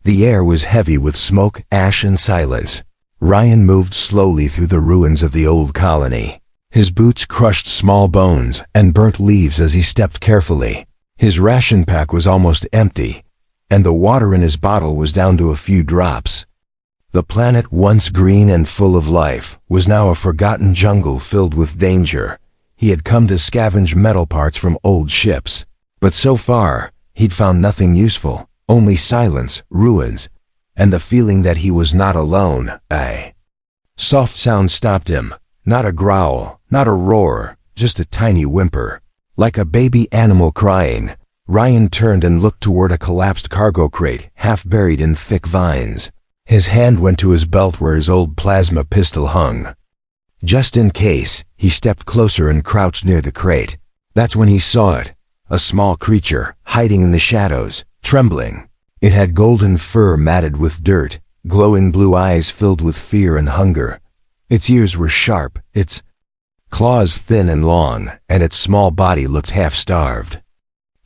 The air was heavy with smoke, ash, and silence. Ryan moved slowly through the ruins of the old colony. His boots crushed small bones and burnt leaves as he stepped carefully. His ration pack was almost empty, and the water in his bottle was down to a few drops. The planet, once green and full of life, was now a forgotten jungle filled with danger. He had come to scavenge metal parts from old ships, but so far, he'd found nothing useful, only silence, ruins, and the feeling that he was not alone. A soft sound stopped him, not a growl, not a roar, just a tiny whimper. Like a baby animal crying, Ryan turned and looked toward a collapsed cargo crate, half buried in thick vines. His hand went to his belt where his old plasma pistol hung. Just in case, he stepped closer and crouched near the crate. That's when he saw it, a small creature, hiding in the shadows, trembling. It had golden fur matted with dirt, glowing blue eyes filled with fear and hunger. Its ears were sharp, its claws thin and long, and its small body looked half-starved.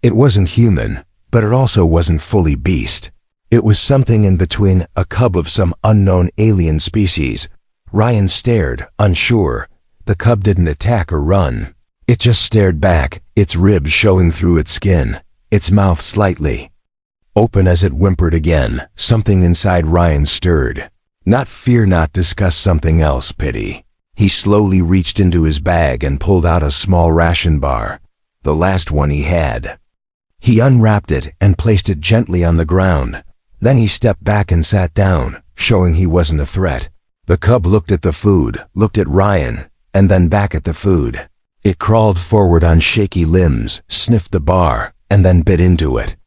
It wasn't human, but it also wasn't fully beast. It was something in between, a cub of some unknown alien species. Ryan stared, unsure. The cub didn't attack or run. It just stared back, its ribs showing through its skin, its mouth slightly open as it whimpered again. Something inside Ryan stirred. Not fear, not disgust, something else, pity. He slowly reached into his bag and pulled out a small ration bar, the last one he had. He unwrapped it and placed it gently on the ground. Then he stepped back and sat down, showing he wasn't a threat. The cub looked at the food, looked at Ryan, and then back at the food. It crawled forward on shaky limbs, sniffed the bar, and then bit into it.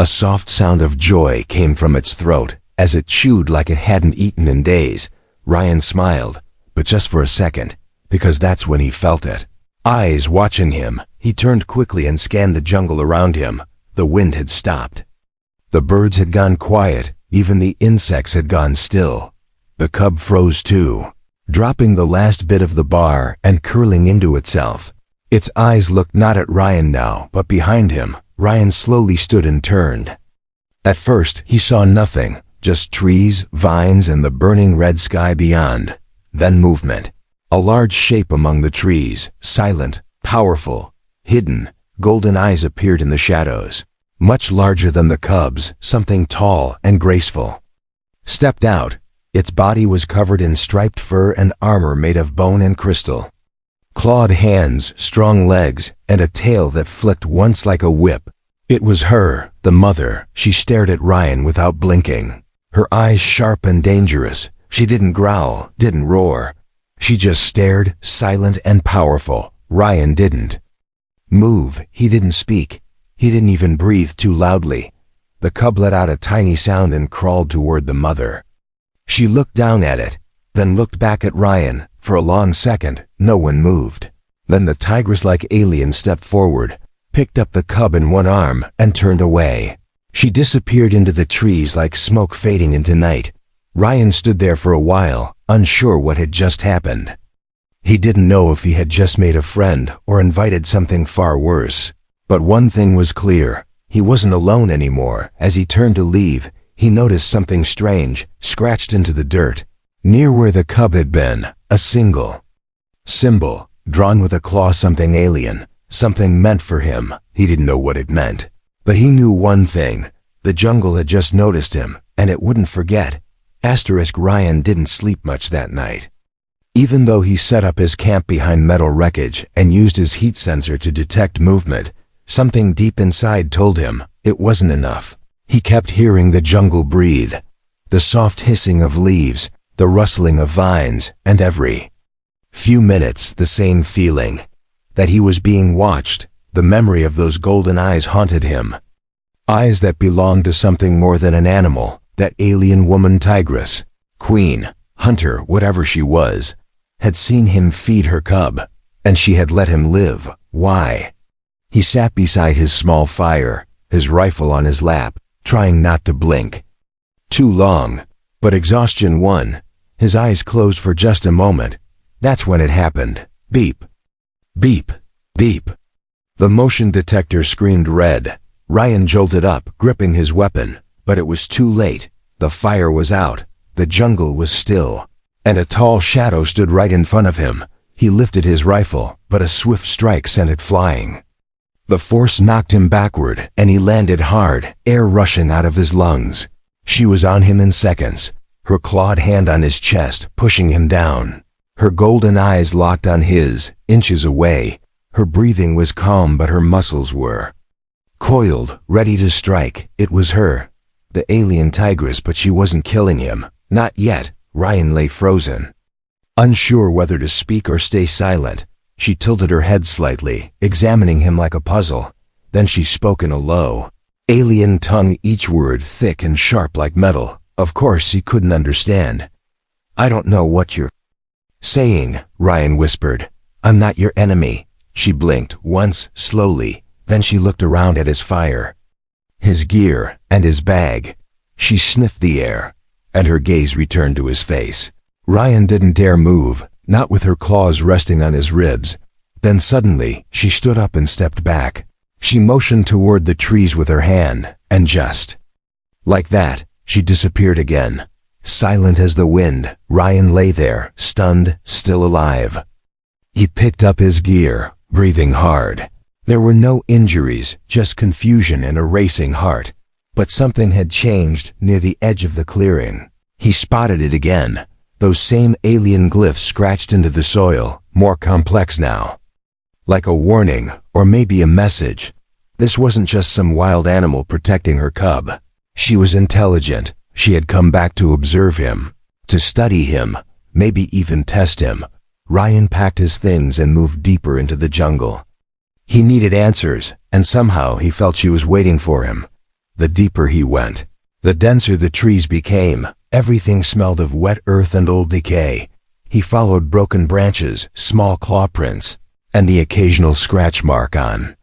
A soft sound of joy came from its throat as it chewed like it hadn't eaten in days. Ryan smiled, but just for a second, because that's when he felt it. Eyes watching him, he turned quickly and scanned the jungle around him. The wind had stopped. The birds had gone quiet, even the insects had gone still. The cub froze too, dropping the last bit of the bar and curling into itself. Its eyes looked not at Ryan now, but behind him. Ryan slowly stood and turned. At first, he saw nothing, just trees, vines, and the burning red sky beyond. Then movement. A large shape among the trees, silent, powerful, hidden. Golden eyes appeared in the shadows. Much larger than the cub's, something tall and graceful stepped out. Its body was covered in striped fur and armor made of bone and crystal. Clawed hands, strong legs, and a tail that flicked once like a whip. It was her, the mother. She stared at Ryan without blinking. Her eyes sharp and dangerous. She didn't growl, didn't roar. She just stared, silent and powerful. Ryan didn't move. He didn't speak. He didn't even breathe too loudly. The cub let out a tiny sound and crawled toward the mother. She looked down at it, then looked back at Ryan. For a long second, no one moved. Then the tigress-like alien stepped forward, picked up the cub in one arm, and turned away. She disappeared into the trees like smoke fading into night. Ryan stood there for a while, unsure what had just happened. He didn't know if he had just made a friend or invited something far worse. But one thing was clear. He wasn't alone anymore. As he turned to leave, he noticed something strange, scratched into the dirt. Near where the cub had been, a single symbol, drawn with a claw, something alien, something meant for him. He didn't know what it meant. But he knew one thing. The jungle had just noticed him, and it wouldn't forget. Ryan didn't sleep much that night. Even though he set up his camp behind metal wreckage and used his heat sensor to detect movement, something deep inside told him it wasn't enough. He kept hearing the jungle breathe, the soft hissing of leaves, the rustling of vines, and every few minutes the same feeling, that he was being watched. The memory of those golden eyes haunted him. Eyes that belonged to something more than an animal. That alien woman, tigress, queen, hunter, whatever she was, had seen him feed her cub, and she had let him live. Why? He sat beside his small fire, his rifle on his lap, trying not to blink. Too long, but exhaustion won. His eyes closed for just a moment. That's when it happened. Beep. Beep. Beep. The motion detector screamed red. Ryan jolted up, gripping his weapon. But it was too late. The fire was out. The jungle was still. And a tall shadow stood right in front of him. He lifted his rifle, but a swift strike sent it flying. The force knocked him backward, and he landed hard, air rushing out of his lungs. She was on him in seconds, her clawed hand on his chest, pushing him down. Her golden eyes locked on his, inches away. Her breathing was calm, but her muscles were coiled, ready to strike. It was her, the alien tigress, but she wasn't killing him. Not yet. Ryan lay frozen. Unsure whether to speak or stay silent, she tilted her head slightly, examining him like a puzzle. Then she spoke in a low, alien tongue, each word thick and sharp like metal. Of course he couldn't understand. "I don't know what you're saying," Ryan whispered. "I'm not your enemy." She blinked once, slowly, then she looked around at his fire, his gear, and his bag. She sniffed the air, and her gaze returned to his face. Ryan didn't dare move, not with her claws resting on his ribs. Then suddenly, she stood up and stepped back. She motioned toward the trees with her hand, and just like that, she disappeared again. Silent as the wind, Ryan lay there, stunned, still alive. He picked up his gear, breathing hard. There were no injuries, just confusion and a racing heart. But something had changed near the edge of the clearing. He spotted it again. Those same alien glyphs scratched into the soil, more complex now. Like a warning, or maybe a message. This wasn't just some wild animal protecting her cub. She was intelligent. She had come back to observe him, to study him, maybe even test him. Ryan packed his things and moved deeper into the jungle. He needed answers, and somehow he felt she was waiting for him. The deeper he went, the denser the trees became. Everything smelled of wet earth and old decay. He followed broken branches, small claw prints, and the occasional scratch mark on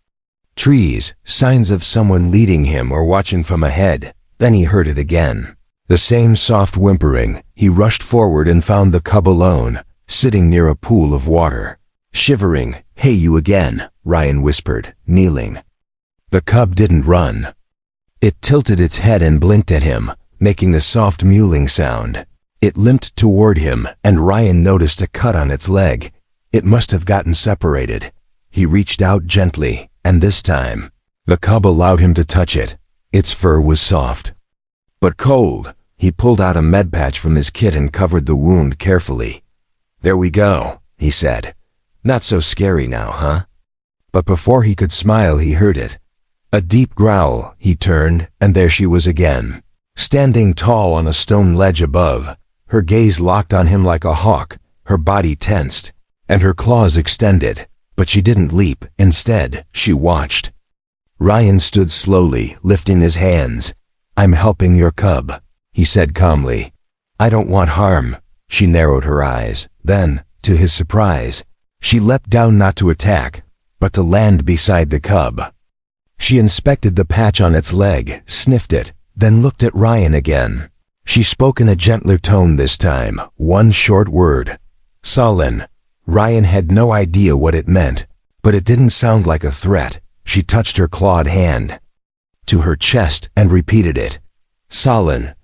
trees, signs of someone leading him or watching from ahead. Then he heard it again. The same soft whimpering. He rushed forward and found the cub alone, sitting near a pool of water. Shivering. "Hey, you again," Ryan whispered, kneeling. The cub didn't run. It tilted its head and blinked at him, making a soft mewling sound. It limped toward him, and Ryan noticed a cut on its leg. It must have gotten separated. He reached out gently, and this time, the cub allowed him to touch it. Its fur was soft, but cold. He pulled out a med patch from his kit and covered the wound carefully. "There we go," he said. "Not so scary now, huh?" But before he could smile, he heard it. A deep growl. He turned, and there she was again, standing tall on a stone ledge above. Her gaze locked on him like a hawk, her body tensed, and her claws extended. But she didn't leap. Instead, she watched. Ryan stood slowly, lifting his hands. "I'm helping your cub," he said calmly. "I don't want harm." She narrowed her eyes. Then, to his surprise, she leapt down, not to attack, but to land beside the cub. She inspected the patch on its leg, sniffed it, then looked at Ryan again. She spoke in a gentler tone this time, one short word. "Sullen." Ryan had no idea what it meant, but it didn't sound like a threat. She touched her clawed hand to her chest and repeated it. "Sullen."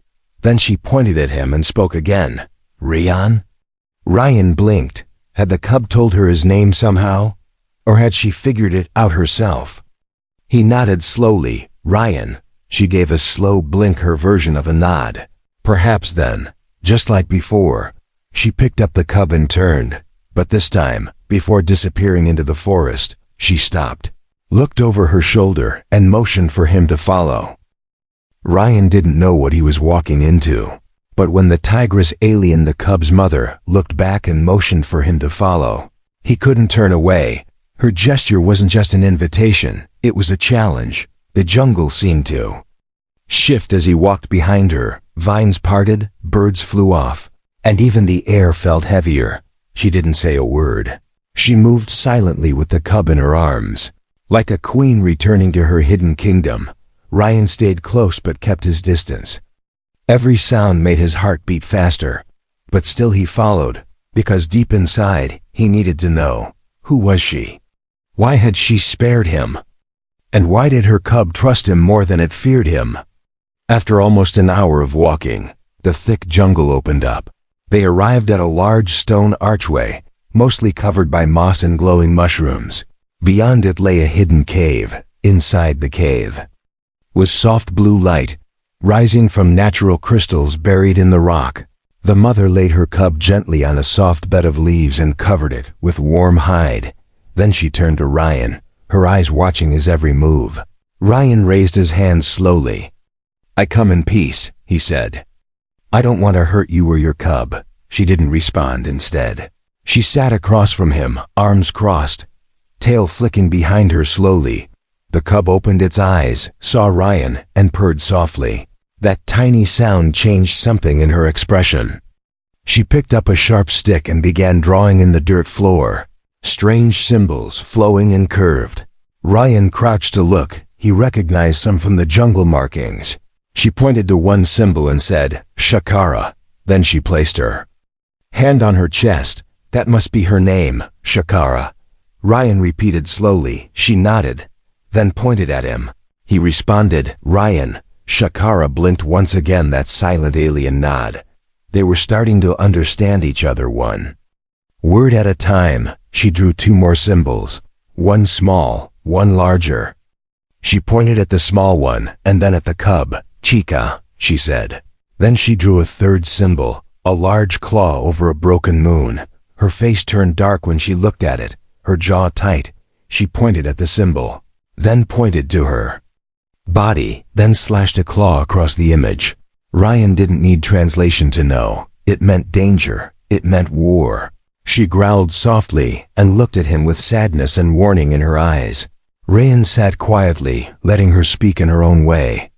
Then she pointed at him and spoke again. "Rian?" Ryan blinked. Had the cub told her his name somehow? Or had she figured it out herself? He nodded slowly. "Ryan." She gave a slow blink, her version of a nod. "Perhaps then." Just like before, she picked up the cub and turned. But this time, before disappearing into the forest, she stopped, looked over her shoulder, and motioned for him to follow. Ryan didn't know what he was walking into. But when the tigress alien, the cub's mother, looked back and motioned for him to follow, he couldn't turn away. Her gesture wasn't just an invitation, it was a challenge. The jungle seemed to shift as he walked behind her. Vines parted, birds flew off, and even the air felt heavier. She didn't say a word. She moved silently with the cub in her arms, like a queen returning to her hidden kingdom. Ryan stayed close but kept his distance. Every sound made his heart beat faster, but still he followed, because deep inside, he needed to know, who was she? Why had she spared him? And why did her cub trust him more than it feared him? After almost an hour of walking, the thick jungle opened up. They arrived at a large stone archway, mostly covered by moss and glowing mushrooms. Beyond it lay a hidden cave. Inside the cave was soft blue light, rising from natural crystals buried in the rock. The mother laid her cub gently on a soft bed of leaves and covered it with warm hide. Then she turned to Ryan, her eyes watching his every move. Ryan raised his hands slowly. "I come in peace," he said. "I don't want to hurt you or your cub." She didn't respond. Instead, she sat across from him, arms crossed, tail flicking behind her slowly. The cub opened its eyes, saw Ryan, and purred softly. That tiny sound changed something in her expression. She picked up a sharp stick and began drawing in the dirt floor. Strange symbols, flowing and curved. Ryan crouched to look. He recognized some from the jungle markings. She pointed to one symbol and said, "Shakara." Then she placed her hand on her chest. "That must be her name, Shakara." Ryan repeated slowly. She nodded, then pointed at him. He responded, "Ryan." Shakara blinked once again, that silent alien nod. They were starting to understand each other one word at a time. She drew two more symbols, one small, one larger. She pointed at the small one, and then at the cub. "Chica," she said. Then she drew a third symbol, a large claw over a broken moon. Her face turned dark when she looked at it, her jaw tight. She pointed at the symbol, then pointed to her body, then slashed a claw across the image. Ryan didn't need translation to know. It meant danger. It meant war. She growled softly and looked at him with sadness and warning in her eyes. Ryan sat quietly, letting her speak in her own way.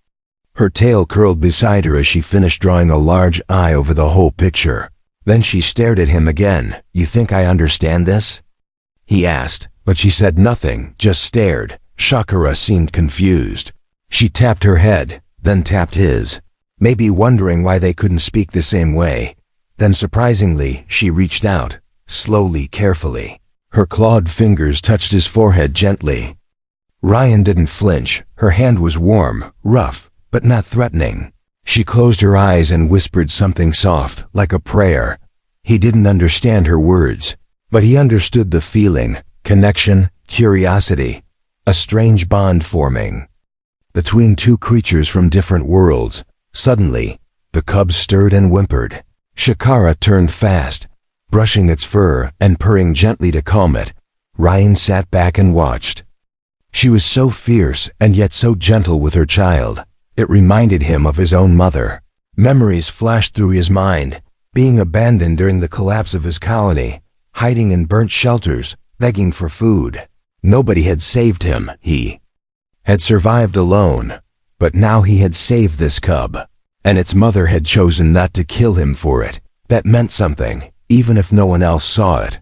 Her tail curled beside her as she finished drawing a large eye over the whole picture. Then she stared at him again. "You think I understand this?" he asked, but she said nothing, just stared. Shakara seemed confused. She tapped her head, then tapped his, maybe wondering why they couldn't speak the same way. Then surprisingly, she reached out, slowly, carefully. Her clawed fingers touched his forehead gently. Ryan didn't flinch. Her hand was warm, rough, but not threatening. She closed her eyes and whispered something soft, like a prayer. He didn't understand her words, but he understood the feeling, connection, curiosity, a strange bond forming between two creatures from different worlds. Suddenly, the cub stirred and whimpered. Shakara turned fast, brushing its fur and purring gently to calm it. Ryan sat back and watched. She was so fierce and yet so gentle with her child. It reminded him of his own mother. Memories flashed through his mind, being abandoned during the collapse of his colony, hiding in burnt shelters, begging for food. Nobody had saved him. He had survived alone, but now he had saved this cub, and its mother had chosen not to kill him for it. That meant something, even if no one else saw it.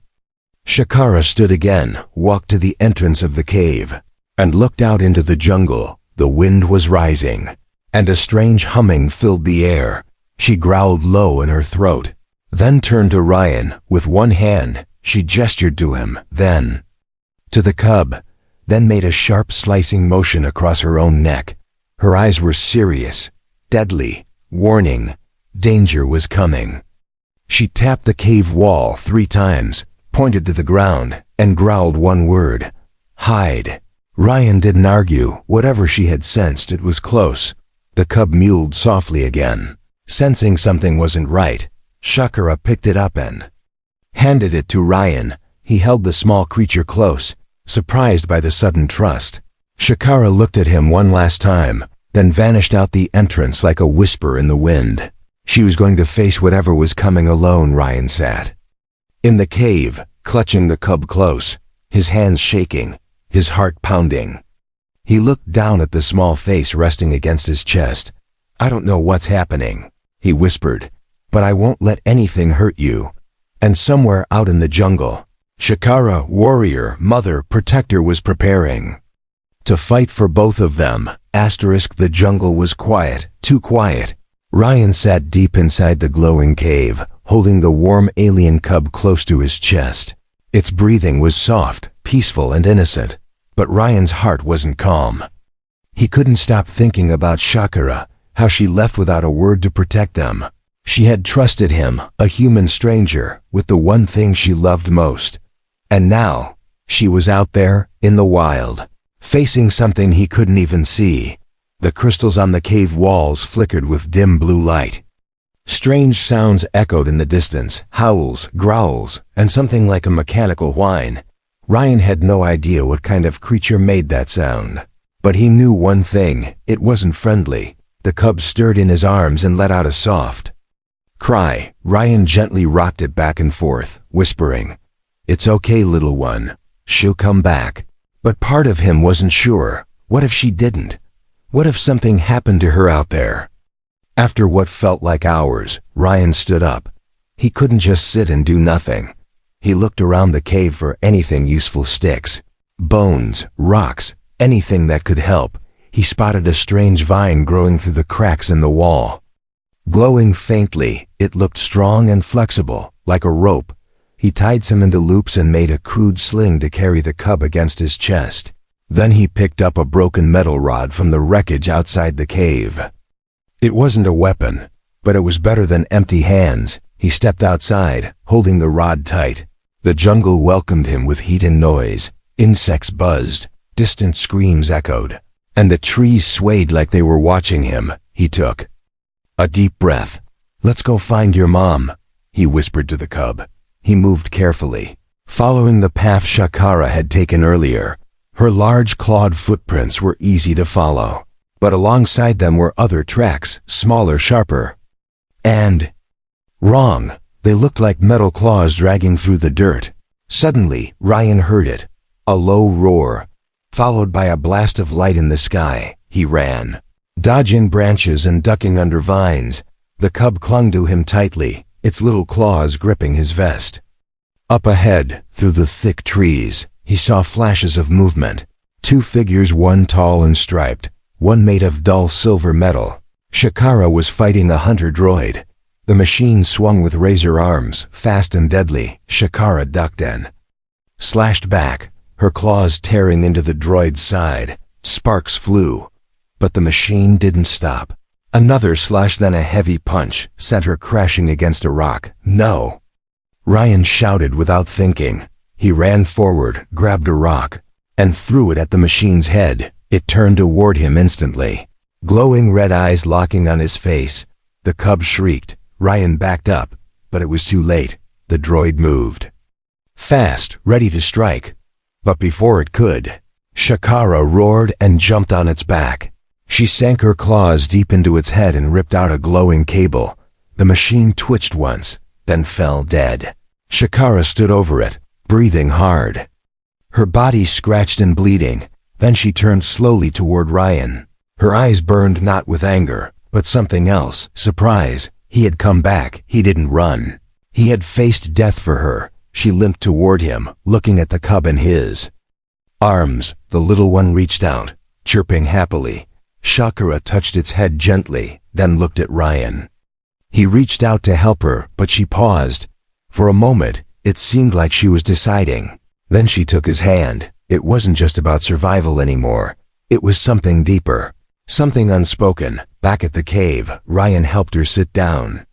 Shakara stood again, walked to the entrance of the cave, and looked out into the jungle. The wind was rising, and a strange humming filled the air. She growled low in her throat, then turned to Ryan. With one hand, she gestured to him, then to the cub, then made a sharp slicing motion across her own neck. Her eyes were serious, deadly, warning. Danger was coming. She tapped the cave wall 3 times, pointed to the ground, and growled one word, "Hide." Ryan didn't argue. Whatever she had sensed, it was close. The cub mewed softly again. Sensing something wasn't right, Shakara picked it up and handed it to Ryan. He held the small creature close, surprised by the sudden trust. Shakara looked at him one last time, then vanished out the entrance like a whisper in the wind. She was going to face whatever was coming alone. Ryan sat in the cave, clutching the cub close, his hands shaking, his heart pounding. He looked down at the small face resting against his chest. "I don't know what's happening," he whispered, "but I won't let anything hurt you." And somewhere out in the jungle, Shakara, warrior, mother, protector, was preparing to fight for both of them. The jungle was quiet, too quiet. Ryan sat deep inside the glowing cave, holding the warm alien cub close to his chest. Its breathing was soft, peaceful, and innocent, but Ryan's heart wasn't calm. He couldn't stop thinking about Shakara, how she left without a word to protect them. She had trusted him, a human stranger, with the one thing she loved most. And now, she was out there, in the wild, facing something he couldn't even see. The crystals on the cave walls flickered with dim blue light. Strange sounds echoed in the distance, howls, growls, and something like a mechanical whine. Ryan had no idea what kind of creature made that sound. But he knew one thing, it wasn't friendly. The cub stirred in his arms and let out a soft cry. Ryan gently rocked it back and forth, whispering, "It's okay, little one. She'll come back." But part of him wasn't sure. What if she didn't? What if something happened to her out there? After what felt like hours, Ryan stood up. He couldn't just sit and do nothing. He looked around the cave for anything useful: sticks, bones, rocks, anything that could help. He spotted a strange vine growing through the cracks in the wall. Glowing faintly, it looked strong and flexible, like a rope. He tied some into loops and made a crude sling to carry the cub against his chest. Then he picked up a broken metal rod from the wreckage outside the cave. It wasn't a weapon, but it was better than empty hands. He stepped outside, holding the rod tight. The jungle welcomed him with heat and noise. Insects buzzed, distant screams echoed, and the trees swayed like they were watching him. He took a deep breath. "Let's go find your mom," he whispered to the cub. He moved carefully, following the path Shakara had taken earlier. Her large clawed footprints were easy to follow, but alongside them were other tracks, smaller, sharper, and wrong. They looked like metal claws dragging through the dirt. Suddenly, Ryan heard it, a low roar, followed by a blast of light in the sky. He ran, dodging branches and ducking under vines. The cub clung to him tightly, its little claws gripping his vest. Up ahead, through the thick trees, he saw flashes of movement. Two figures, one tall and striped, one made of dull silver metal. Shakara was fighting a hunter droid. The machine swung with razor arms, fast and deadly. Shakara ducked and slashed back, her claws tearing into the droid's side. Sparks flew, but the machine didn't stop. Another slash, then a heavy punch, sent her crashing against a rock. "No!" Ryan shouted without thinking. He ran forward, grabbed a rock, and threw it at the machine's head. It turned toward him instantly, glowing red eyes locking on his face. The cub shrieked. Ryan backed up, but it was too late. The droid moved fast, ready to strike. But before it could, Shakara roared and jumped on its back. She sank her claws deep into its head and ripped out a glowing cable. The machine twitched once, then fell dead. Shakara stood over it, breathing hard, her body scratched and bleeding. Then she turned slowly toward Ryan. Her eyes burned not with anger, but something else, surprise. He had come back. He didn't run. He had faced death for her. She limped toward him, looking at the cub in his arms. The little one reached out, chirping happily. Shakara touched its head gently, then looked at Ryan. He reached out to help her, but she paused. For a moment, it seemed like she was deciding. Then she took his hand. It wasn't just about survival anymore. It was something deeper, something unspoken. Back at the cave, Ryan helped her sit down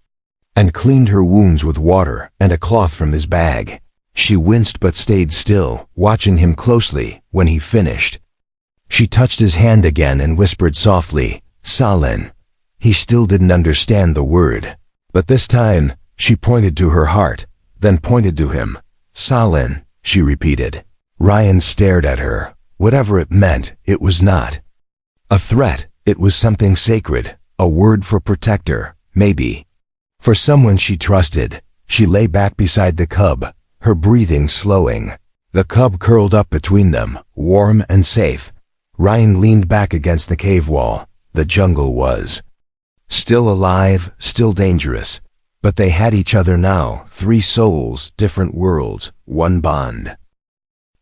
and cleaned her wounds with water and a cloth from his bag. She winced but stayed still, watching him closely. When he finished, she touched his hand again and whispered softly, "Salin." He still didn't understand the word, but this time, she pointed to her heart, then pointed to him. "Salin," she repeated. Ryan stared at her. Whatever it meant, it was not a threat. It was something sacred, a word for protector, maybe for someone she trusted. She lay back beside the cub, her breathing slowing. The cub curled up between them, warm and safe. Ryan leaned back against the cave wall. The jungle was still alive, still dangerous, but they had each other now. 3 souls, different worlds, one bond.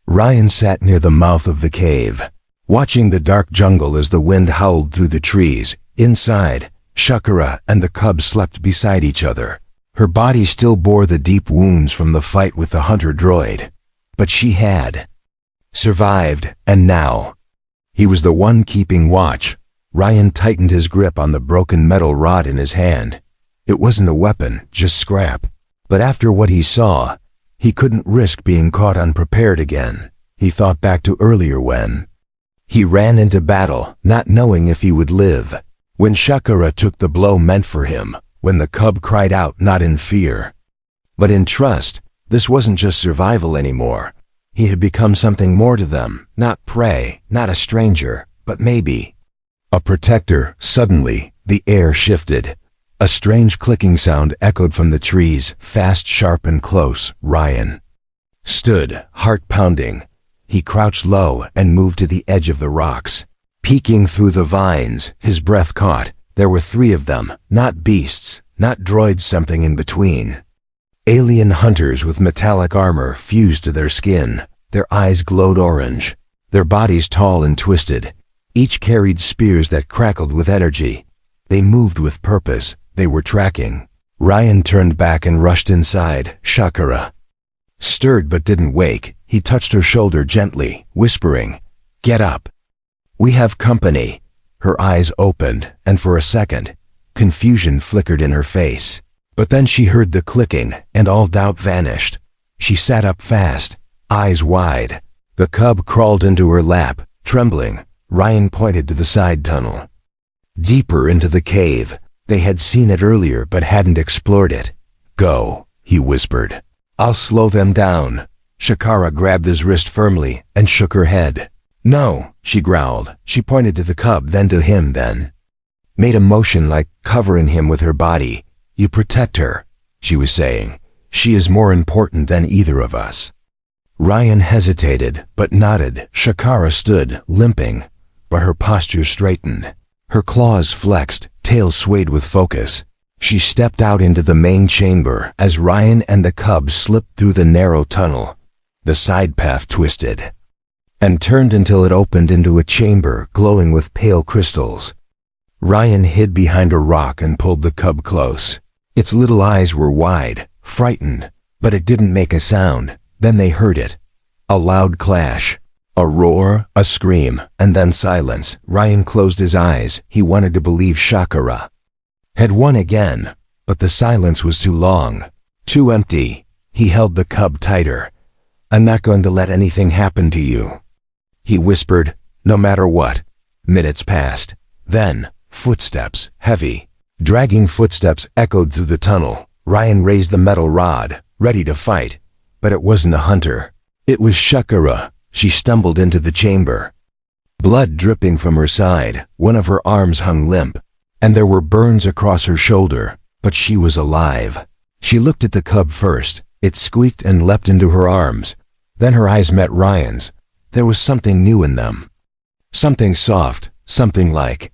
Ryan sat near the mouth of the cave, watching the dark jungle as the wind howled through the trees. Inside, Shakara and the cub slept beside each other. Her body still bore the deep wounds from the fight with the hunter droid, but she had survived, and now he was the one keeping watch. Ryan tightened his grip on the broken metal rod in his hand. It wasn't a weapon, just scrap. But after what he saw, he couldn't risk being caught unprepared again. He thought back to earlier when he ran into battle, not knowing if he would live. When Shakara took the blow meant for him, when the cub cried out not in fear, but in trust. This wasn't just survival anymore. He had become something more to them, not prey, not a stranger, but maybe a protector. Suddenly, the air shifted. A strange clicking sound echoed from the trees, fast, sharp, and close. Ryan stood, heart pounding. He crouched low and moved to the edge of the rocks. Peeking through the vines, his breath caught. There were 3 of them, not beasts, not droids, something in between. Alien hunters with metallic armor fused to their skin. Their eyes glowed orange. Their bodies tall and twisted. Each carried spears that crackled with energy. They moved with purpose. They were tracking. Ryan turned back and rushed inside. Shakara stirred but didn't wake. He touched her shoulder gently, whispering, "Get up. We have company." Her eyes opened, and for a second, confusion flickered in her face. But then she heard the clicking, and all doubt vanished. She sat up fast, eyes wide. The cub crawled into her lap, trembling. Ryan pointed to the side tunnel. Deeper into the cave. They had seen it earlier but hadn't explored it. "Go," he whispered. "I'll slow them down." Shakara grabbed his wrist firmly and shook her head. "No," she growled. She pointed to the cub, then to him, then made a motion like covering him with her body. "You protect her," she was saying. "She is more important than either of us." Ryan hesitated, but nodded. Shakara stood, limping, but her posture straightened. Her claws flexed, tail swayed with focus. She stepped out into the main chamber as Ryan and the cub slipped through the narrow tunnel. The side path twisted and turned until it opened into a chamber glowing with pale crystals. Ryan hid behind a rock and pulled the cub close. Its little eyes were wide, frightened, but it didn't make a sound. Then they heard it. A loud clash. A roar, a scream, and then silence. Ryan closed his eyes. He wanted to believe Shakara had won again, but the silence was too long, too empty. He held the cub tighter. "I'm not going to let anything happen to you," he whispered, "no matter what." Minutes passed. Then, footsteps, heavy, dragging footsteps echoed through the tunnel. Ryan raised the metal rod, ready to fight, but it wasn't a hunter. It was Shakara. She stumbled into the chamber. Blood dripping from her side, one of her arms hung limp, and there were burns across her shoulder, but she was alive. She looked at the cub first. It squeaked and leapt into her arms. Then her eyes met Ryan's. There was something new in them. Something soft, something like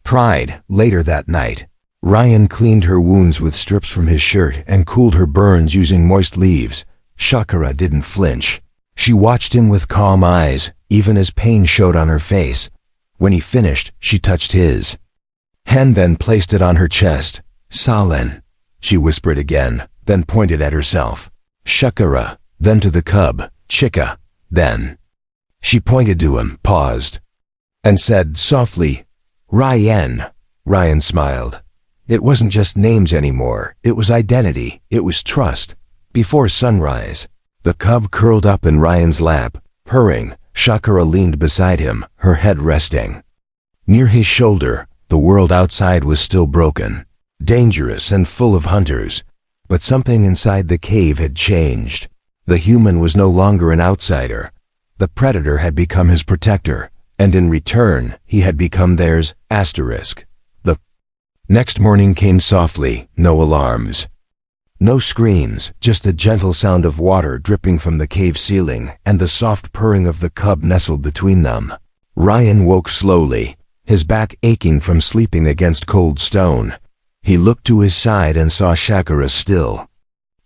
pride. Later that night, Ryan cleaned her wounds with strips from his shirt and cooled her burns using moist leaves. Shakara didn't flinch. She watched him with calm eyes, even as pain showed on her face. When he finished, she touched his hand, then placed it on her chest. "Salen," she whispered again, then pointed at herself. "Shakara," then to the cub. "Chika," then she pointed to him, paused, and said softly, "Ryan." Ryan smiled. It wasn't just names anymore. It was identity. It was trust. Before sunrise, the cub curled up in Ryan's lap, purring. Shakara leaned beside him, her head resting near his shoulder. The world outside was still broken, dangerous and full of hunters, but something inside the cave had changed. The human was no longer an outsider. The predator had become his protector, and in return, he had become theirs. The next morning came softly, no alarms. No screams, just the gentle sound of water dripping from the cave ceiling and the soft purring of the cub nestled between them. Ryan woke slowly, his back aching from sleeping against cold stone. He looked to his side and saw Shakara still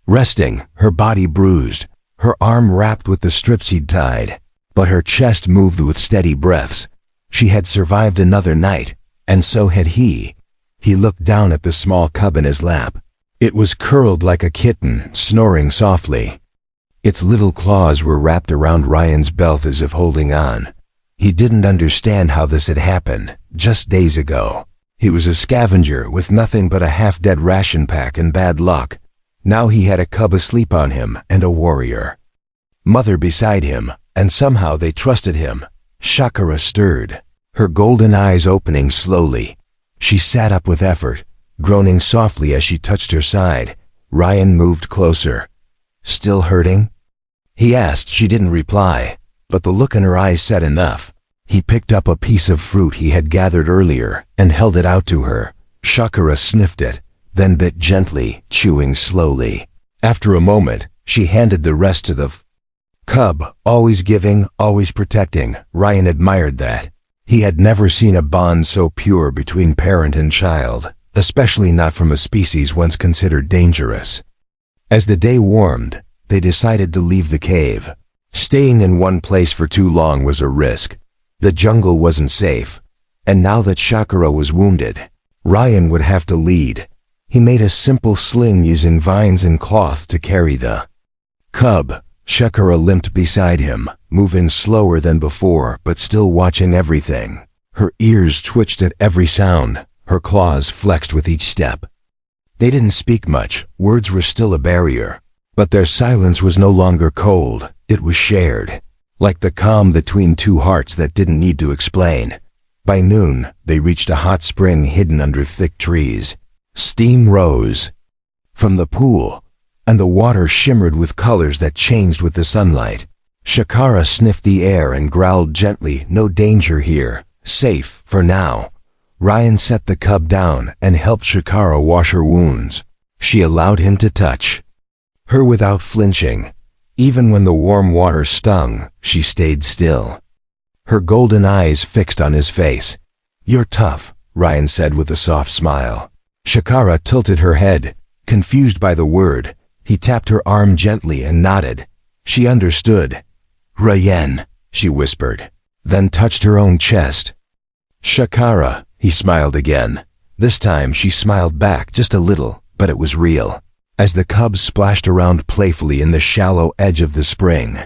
resting, her body bruised, her arm wrapped with the strips he'd tied, but her chest moved with steady breaths. She had survived another night, and so had he. He looked down at the small cub in his lap. It was curled like a kitten, snoring softly. Its little claws were wrapped around Ryan's belt as if holding on. He didn't understand how this had happened just days ago. He was a scavenger with nothing but a half-dead ration pack and bad luck. Now he had a cub asleep on him and a warrior. Mother beside him, and somehow they trusted him. Shakara stirred, her golden eyes opening slowly. She sat up with effort, groaning softly as she touched her side. Ryan moved closer. "Still hurting?" he asked. She didn't reply, but the look in her eyes said enough. He picked up a piece of fruit he had gathered earlier and held it out to her. Shakara sniffed it, then bit gently, chewing slowly. After a moment, she handed the rest to the cub, always giving, always protecting. Ryan admired that. He had never seen a bond so pure between parent and child, especially not from a species once considered dangerous. As the day warmed, they decided to leave the cave. Staying in one place for too long was a risk. The jungle wasn't safe, and now that Shakara was wounded, Ryan would have to lead. He made a simple sling using vines and cloth to carry the cub. Shakara limped beside him, moving slower than before but still watching everything. Her ears twitched at every sound, her claws flexed with each step. They didn't speak much, words were still a barrier, but their silence was no longer cold, it was shared, like the calm between two hearts that didn't need to explain. By noon, they reached a hot spring hidden under thick trees. Steam rose from the pool, and the water shimmered with colors that changed with the sunlight. Shakara sniffed the air and growled gently, "No danger here, safe for now." Ryan set the cub down and helped Shakara wash her wounds. She allowed him to touch her without flinching. Even when the warm water stung, she stayed still, her golden eyes fixed on his face. "You're tough," Ryan said with a soft smile. Shakara tilted her head, confused by the word. He tapped her arm gently and nodded. She understood. "Ryan," she whispered, then touched her own chest. "Shakara," he smiled again. This time she smiled back just a little, but it was real. As the cub splashed around playfully in the shallow edge of the spring,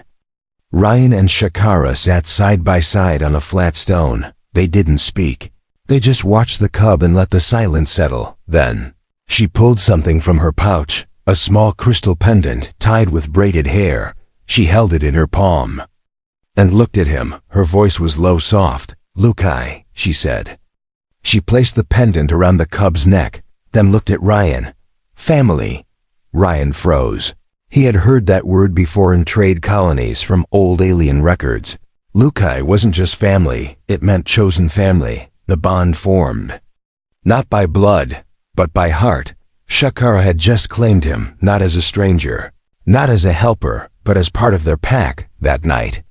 Ryan and Shakara sat side by side on a flat stone. They didn't speak. They just watched the cub and let the silence settle. Then, she pulled something from her pouch, a small crystal pendant tied with braided hair. She held it in her palm and looked at him. Her voice was low, soft. "Lukai," she said. She placed the pendant around the cub's neck, then looked at Ryan. "Family." Ryan froze. He had heard that word before in trade colonies from old alien records. Lukai wasn't just family, it meant chosen family. The bond formed, not by blood, but by heart. Shakara had just claimed him, not as a stranger, not as a helper, but as part of their pack. That night,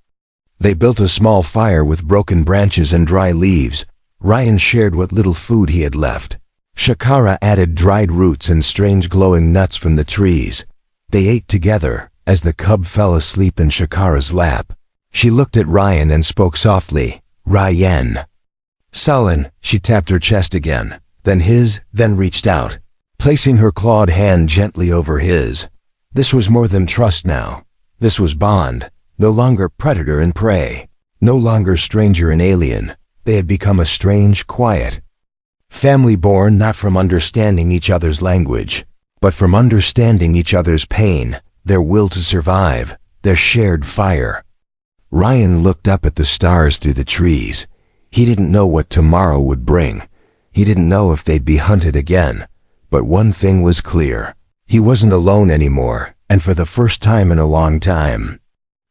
they built a small fire with broken branches and dry leaves. Ryan shared what little food he had left. Shakara added dried roots and strange glowing nuts from the trees. They ate together as the cub fell asleep in Shakara's lap. She looked at Ryan and spoke softly. "Ryan." Sullen, she tapped her chest again, then his, then reached out, placing her clawed hand gently over his. This was more than trust now. This was bond. No longer predator and prey. No longer stranger and alien. They had become a strange, quiet family born not from understanding each other's language, but from understanding each other's pain, their will to survive, their shared fire. Ryan looked up at the stars through the trees. He didn't know what tomorrow would bring. He didn't know if they'd be hunted again. But one thing was clear. He wasn't alone anymore, and for the first time in a long time,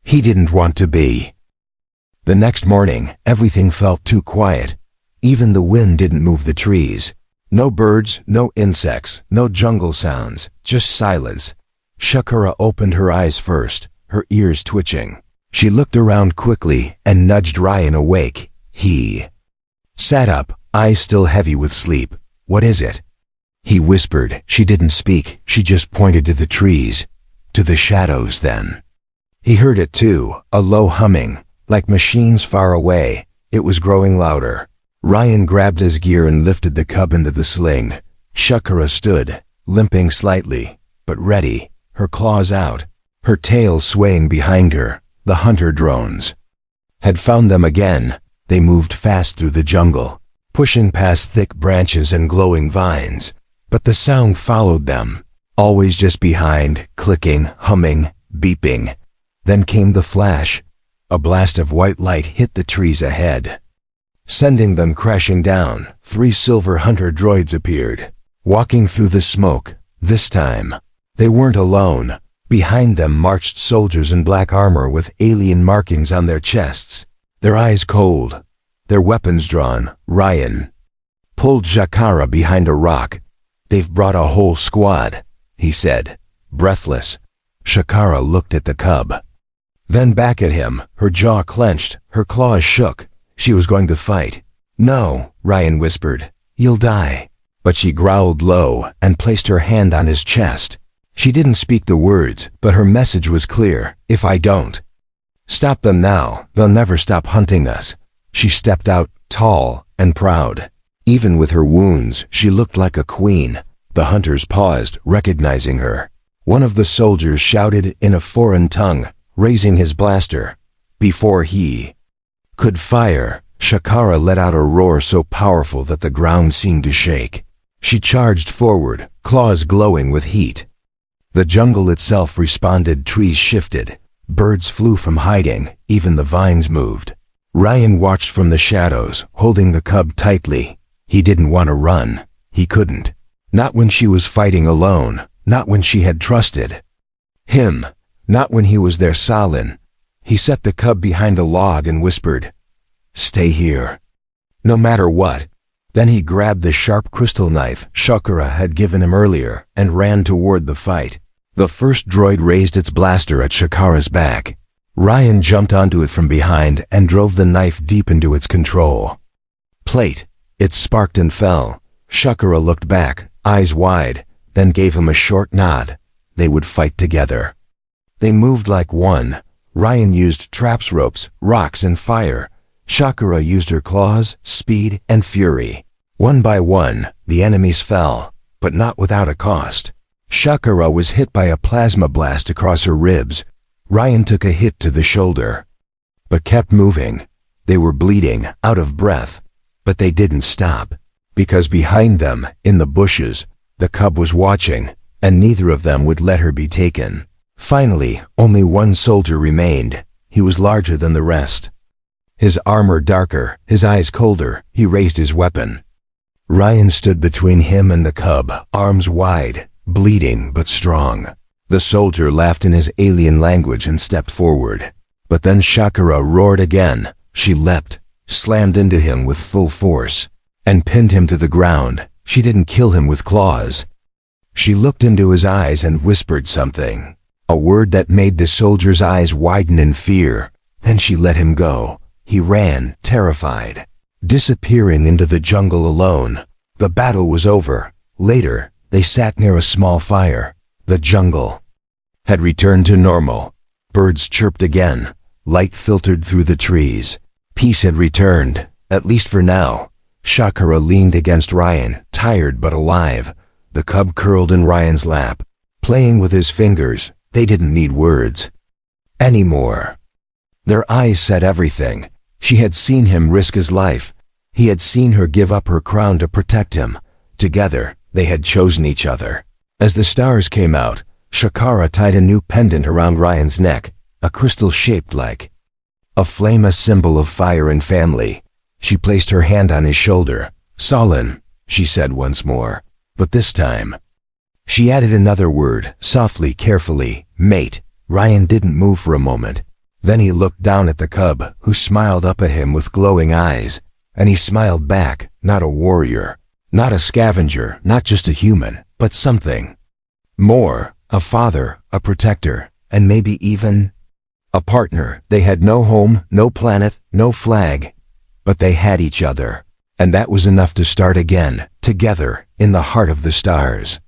he didn't want to be. The next morning, everything felt too quiet. Even the wind didn't move the trees. No birds, no insects, no jungle sounds, just silence. Shakara opened her eyes first, her ears twitching. She looked around quickly and nudged Ryan awake. He sat up, eyes still heavy with sleep. "What is it?" he whispered. She didn't speak. She just pointed to the trees, to the shadows. Then he heard it too, a low humming, like machines far away. It was growing louder. Ryan grabbed his gear and lifted the cub into the sling. Shakara stood, limping slightly, but ready, her claws out, her tail swaying behind her. The hunter drones had found them again. They moved fast through the jungle, pushing past thick branches and glowing vines. But the sound followed them, always just behind, clicking, humming, beeping. Then came the flash. A blast of white light hit the trees ahead, sending them crashing down. 3 silver hunter droids appeared, walking through the smoke. This time, they weren't alone. Behind them marched soldiers in black armor with alien markings on their chests, their eyes cold, their weapons drawn. Ryan pulled Shakara behind a rock. "They've brought a whole squad," he said, breathless. Shakara looked at the cub, then back at him, her jaw clenched, her claws shook. She was going to fight. "No," Ryan whispered, "you'll die." But she growled low and placed her hand on his chest. She didn't speak the words, but her message was clear. "If I don't stop them now, they'll never stop hunting us." She stepped out, tall and proud. Even with her wounds, she looked like a queen. The hunters paused, recognizing her. One of the soldiers shouted in a foreign tongue, raising his blaster. Before he could fire, Shakara let out a roar so powerful that the ground seemed to shake. She charged forward, claws glowing with heat. The jungle itself responded. Trees shifted, birds flew from hiding, even the vines moved. Ryan watched from the shadows, holding the cub tightly. He didn't want to run. He couldn't. Not when she was fighting alone, not when she had trusted him, not when he was their Salin. He set the cub behind a log and whispered, "Stay here, no matter what." Then he grabbed the sharp crystal knife Shakara had given him earlier and ran toward the fight. The first droid raised its blaster at Shakara's back. Ryan jumped onto it from behind and drove the knife deep into its control plate. It sparked and fell. Shakara looked back, eyes wide, then gave him a short nod. They would fight together. They moved like one. Ryan used traps, ropes, rocks, and fire. Shakara used her claws, speed, and fury. One by one, the enemies fell, but not without a cost. Shakara was hit by a plasma blast across her ribs. Ryan took a hit to the shoulder, but kept moving. They were bleeding, out of breath, but they didn't stop, because behind them, in the bushes, the cub was watching, and neither of them would let her be taken. Finally, only one soldier remained. He was larger than the rest, his armor darker, his eyes colder. He raised his weapon. Ryan stood between him and the cub, arms wide, bleeding but strong. The soldier laughed in his alien language and stepped forward. But then Shakara roared again. She leapt, slammed into him with full force, and pinned him to the ground. She didn't kill him with claws. She looked into his eyes and whispered something, a word that made the soldier's eyes widen in fear. Then she let him go. He ran, terrified, disappearing into the jungle alone. The battle was over. Later, they sat near a small fire. The jungle had returned to normal. Birds chirped again. Light filtered through the trees. Peace had returned, at least for now. Shakara leaned against Ryan, tired but alive. The cub curled in Ryan's lap, playing with his fingers. They didn't need words anymore. Their eyes said everything. She had seen him risk his life. He had seen her give up her crown to protect him. Together, they had chosen each other. As the stars came out, Shakara tied a new pendant around Ryan's neck, a crystal shaped like a flame, a symbol of fire and family. She placed her hand on his shoulder. "Salin," she said once more, but this time she added another word, softly, carefully, "Mate." Ryan didn't move for a moment. Then he looked down at the cub, who smiled up at him with glowing eyes. And he smiled back, not a warrior, not a scavenger, not just a human, but something more, a father, a protector, and maybe even a partner. They had no home, no planet, no flag, but they had each other. And that was enough to start again, together, in the heart of the stars.